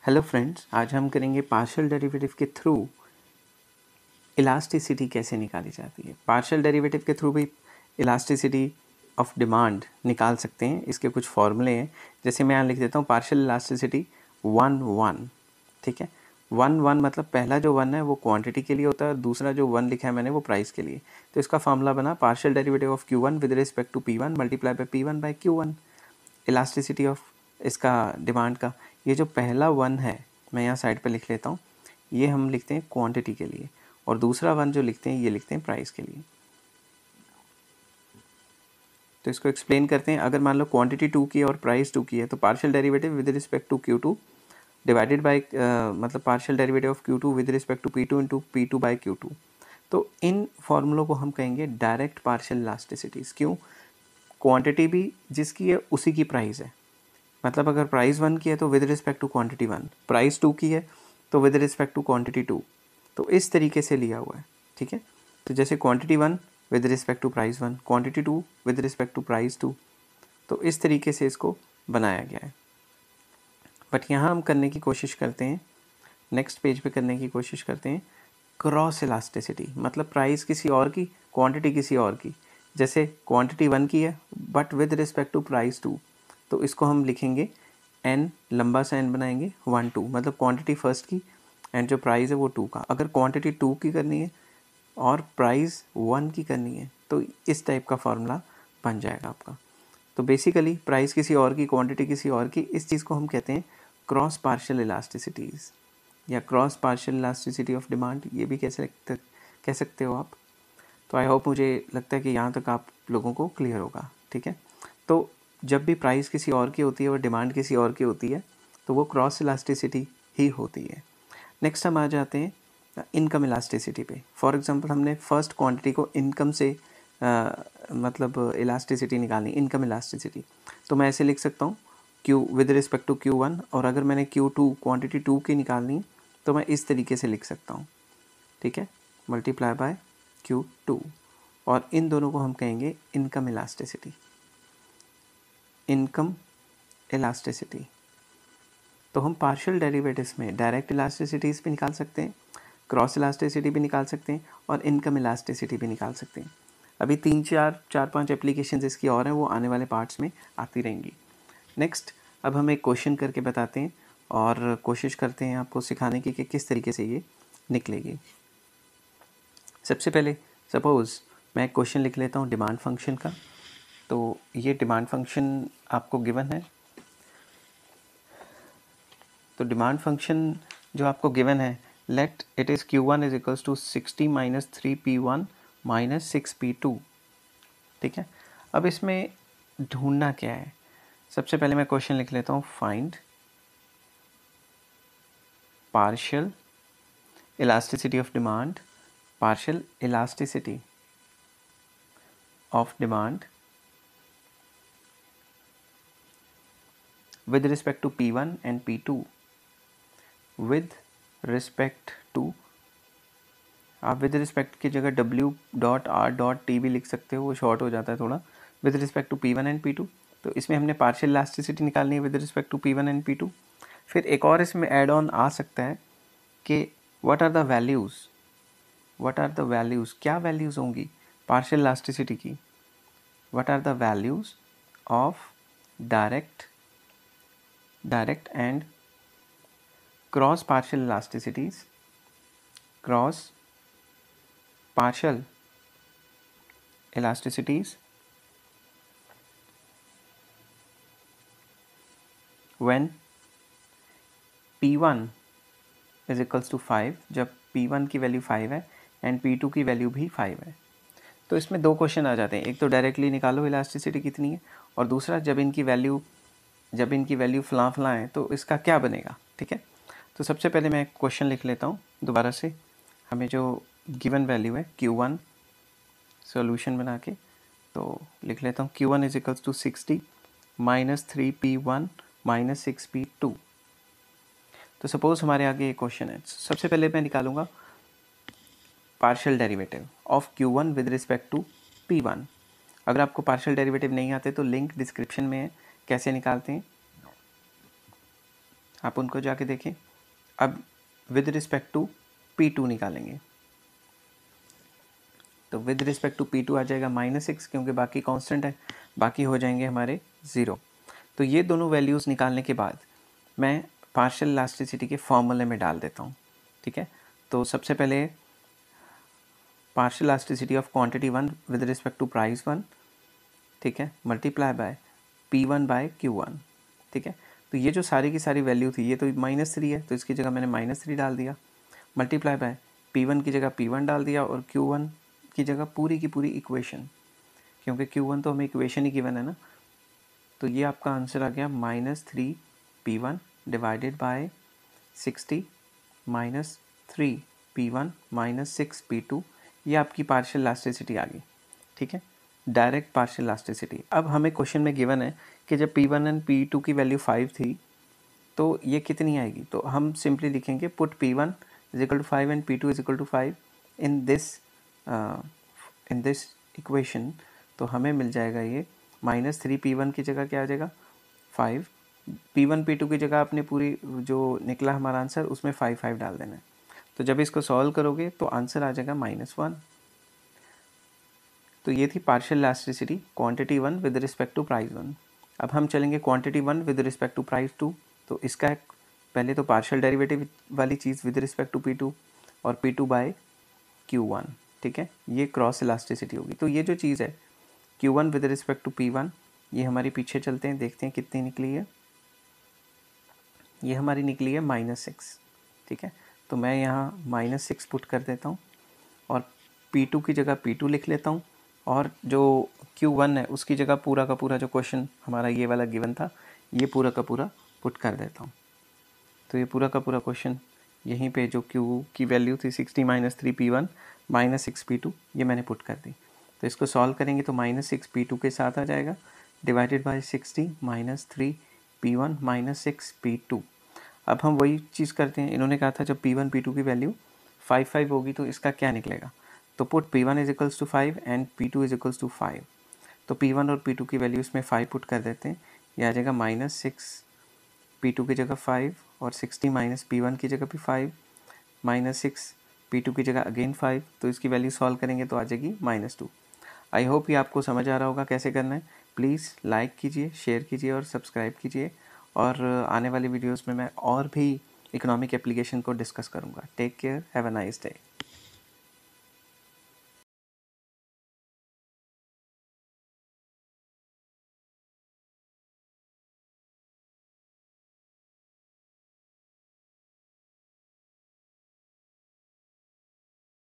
Hello friends, आज हम करेंगे पार्शियल डेरिवेटिव के थ्रू इलास्टिसिटी कैसे निकाली जाती है। पार्शियल डेरिवेटिव के थ्रू भी इलास्टिसिटी ऑफ डिमांड निकाल सकते हैं। इसके कुछ फॉर्मूले हैं, जैसे मैं यहाँ लिख देता हूँ पार्शियल इलास्टिसिटी 1 ठीक है। 1 मतलब पहला जो 1 है वो क्वांटिटी के लिए होता है और दूसरा जो 1 लिखा है मैंने वो प्राइस के लिए। तो इसका फॉर्मूला बना partial derivative of Q1 with respect to P1 multiply by P1 by Q1। Elasticity of इसका डिमांड का ये जो पहला 1 है मैं यहाँ साइड पे लिख लेता हूँ, ये हम लिखते हैं क्वांटिटी के लिए, और दूसरा 1 जो लिखते हैं ये लिखते हैं प्राइस के लिए। तो इसको एक्सप्लेन करते हैं। अगर मान लो क्वांटिटी 2 की है और प्राइस 2 की है तो partial derivative with respect to Q2 divided by मतलब partial derivative of Q2 with respect to P2 into P2 by Q2। तो इन फॉर्मूलों को हम कहेंगे डायरेक्ट पार्शियल इलास्टिसिटीज़। क्यों? क्वांटिटी भी जिसकी है उसी की प्राइस है। मतलब अगर प्राइस 1 की है तो with respect to quantity 1, price 2 की है तो विद रिस्पेक्ट टू क्वांटिटी 2। तो इस तरीके से लिया हुआ है, ठीक है। तो जैसे quantity 1 with respect to price 1, quantity 2 with respect to price 2। तो इस तरीके से इसको बनाया गया है। बट यहाँ हम करने की कोशिश करते हैं, नेक्स्ट पेज पे करने की कोशिश करते हैं क्रॉस इलास्टिसिटी। मतलब प्राइस किसी और की, क्वांटिटी किसी और की। जैसे क्वांटिटी 1 की है but with respect to price 2, तो इसको हम लिखेंगे n, लंबा सा n बनाएंगे 1 2, मतलब क्वांटिटी फर्स्ट की एंड जो प्राइस है वो 2 का। अगर क्वांटिटी 2 की करनी है और प्राइस 1 की करनी है तो इस टाइप का फार्मूला बन जाएगा आपका। तो बेसिकली प्राइस किसी और की, क्वांटिटी किसी और की, इस चीज़ को हम कहते हैं क्रॉस पार्शियल इलास्टिसिटीज़ या cross partial elasticity of demand, ये भी कह सकते हो आप। तो आई होप, मुझे लगता है कि यहाँ तक आप लोगों को क्लियर होगा, ठीक है। तो जब भी प्राइस किसी और की होती है और डिमांड किसी और की होती है तो वो क्रॉस इलास्टिसिटी ही होती है। नेक्स्ट हम आ जाते हैं इनकम इलास्टिसिटी पे। फॉर एग्जांपल हमने फर्स्ट क्वांटिटी को इनकम से मतलब इलास्टिसिटी निकालनी, इनकम इलास्टिसिटी। तो मैं ऐसे लिख सकता हूँ Q with respect to Q1, और अगर मैंने Q2 क्वांटिटी 2 की निकालनी तो मैं इस तरीके से लिख सकता हूँ, ठीक है, मल्टीप्लाई बाय Q2। और इन दोनों को हम कहेंगे इनकम इलास्टिसिटी। Income elasticity. तो हम पार्शियल डेरिवेटिव्स में डायरेक्ट इलास्टिसिटीज़ भी निकाल सकते हैं, क्रॉस इलास्टिसिटी भी निकाल सकते हैं और इनकम इलास्टिसिटी भी निकाल सकते हैं। अभी 4-5 एप्लीकेशंस इसकी और हैं, वो आने वाले पार्ट्स में आती रहेंगी। नेक्स्ट, अब हम एक क्वेश्चन करके बताते हैं और कोशिश करते हैं आपको सिखाने की कि किस तरीके से ये निकलेगी। सबसे पहले सपोज़ मैं एक क्वेश्चन लिख लेता हूँ डिमांड फंक्शन का। तो ये डिमांड फंक्शन आपको गिवन है। तो डिमांड फंक्शन जो आपको गिवन है, let it is Q1 is equals to 60 minus 3P1 minus 6P2, ठीक है। अब इसमें ढूंढना क्या है, सबसे पहले मैं क्वेश्चन लिख लेता हूँ, find partial elasticity of demand, partial elasticity of demand with respect to P1 and P2 with respect to, आप विद रिस्पेक्ट की जगह W.R.T भी लिख सकते हो, वो शॉर्ट हो जाता है थोड़ा, with respect to P1 and P2। तो इसमें हमने पार्शियल इलास्टिसिटी निकालनी है with respect to P1 and P2। फिर एक और इसमें ऐड ऑन आ सकता है कि what are the values, what are the values, क्या वैल्यूज़ होंगी पार्शियल इलास्टिसिटी की, what are the values of direct and cross partial elasticities, cross partial elasticities when P1 is equals to 5, जब P1 की value 5 है and P2 की value भी 5 है। तो इसमें दो क्वेश्चन आ जाते हैं, एक तो डायरेक्टली निकालो इलास्टिसिटी कितनी है, और दूसरा जब इनकी वैल्यू फलां है तो इसका क्या बनेगा, ठीक है। तो सबसे पहले मैं क्वेश्चन लिख लेता हूँ दोबारा से। हमें जो गिवन वैल्यू है Q1, सॉल्यूशन बना के तो लिख लेता हूँ Q1 is equals to 60 minus 3P1 minus 6P2। तो सपोज़ हमारे आगे एक क्वेश्चन है, सबसे पहले मैं निकालूंगा partial derivative of Q1 with respect to P1। अगर आपको पार्शियल डेरिवेटिव नहीं आते तो लिंक डिस्क्रिप्शन में है, कैसे निकालते हैं आप उनको जाके देखें। अब विद रिस्पेक्ट टू P2 निकालेंगे, तो विद रिस्पेक्ट टू P2 आ जाएगा -6, क्योंकि बाकी कांस्टेंट है, बाकी हो जाएंगे हमारे 0। तो ये दोनों वैल्यूज़ निकालने के बाद मैं पार्शियल इलास्टिसिटी के फॉर्मूले में डाल देता हूँ, ठीक है। तो सबसे पहले partial elasticity of quantity 1 with respect to price 1, ठीक है, multiply by P1 by Q1, ठीक है। तो ये जो सारी की सारी वैल्यू थी, ये तो -3 है, तो इसकी जगह मैंने -3 डाल दिया, मल्टीप्लाई बाय P1 की जगह P1 डाल दिया, और Q1 की जगह पूरी की पूरी इक्वेशन, क्योंकि Q1 तो हमें इक्वेशन ही गिवन है ना। तो ये आपका आंसर आ गया -3P1 divided by 60 -3P1 -6P2। ये आपकी पार्शियल इलास्टिसिटी आ गई, ठीक है, डायरेक्ट पार्शियल इलास्टिसिटी। अब हमें क्वेश्चन में गिवन है कि जब P1 एंड P2 की वैल्यू 5 थी तो ये कितनी आएगी। तो हम सिंपली लिखेंगे put P1 = 5 and P2 = 5 in this equation. तो हमें मिल जाएगा ये -3P1 की जगह क्या आ जाएगा 5, P1 P2 की जगह आपने पूरी जो निकला हमारा आंसर उसमें 5 डाल देना है। तो जब इसको सॉल्व करोगे तो आंसर आ जाएगा -1। तो ये थी partial elasticity quantity 1 with respect to price 1। अब हम चलेंगे quantity 1 with respect to price 2। तो इसका पहले तो पार्शियल डेरिवेटिव वाली चीज़ विद रिस्पेक्ट टू P2 और P2 बाय Q1, ठीक है, ये क्रॉस इलास्टिसिटी होगी। तो ये जो चीज़ है Q1 with respect to P1, ये हमारी पीछे चलते हैं, देखते हैं कितनी निकली है। ये हमारी निकली है -6, ठीक है। तो मैं यहाँ -6 पुट कर देता हूँ और P2 की जगह P2 लिख लेता हूँ, और जो Q1 है उसकी जगह पूरा का पूरा जो क्वेश्चन हमारा ये वाला गिवन था, ये पूरा का पूरा पुट कर देता हूँ। तो ये पूरा का पूरा क्वेश्चन यहीं पे जो Q की वैल्यू थी 60 -3P1 -6P2, ये मैंने पुट कर दी। तो इसको सॉल्व करेंगे तो -6P2 के साथ आ जाएगा, डिवाइडेड बाय 60 -3P1 -6P2। अब हम वही चीज़ करते हैं, इन्होंने कहा था जब P1 P2 की वैल्यू 5 होगी तो इसका क्या निकलेगा। तो पुट P1 = 5 एंड P2 = 5। तो P1 और P2 की वैल्यू इसमें 5 पुट कर देते हैं, यह आ जाएगा -6 P2 की जगह 5 और 60 P1 की जगह भी 5 -6 P2 की जगह अगेन 5। तो इसकी वैल्यू सॉल्व करेंगे तो आ जाएगी -2। आई होप ये आपको समझ आ रहा होगा कैसे करना है। प्लीज़ लाइक कीजिए, शेयर कीजिए और सब्सक्राइब कीजिए, और आने वाली वीडियोस में मैं और भी इकोनॉमिक एप्लीकेशन को डिस्कस करूँगा। Take care, have a nice day.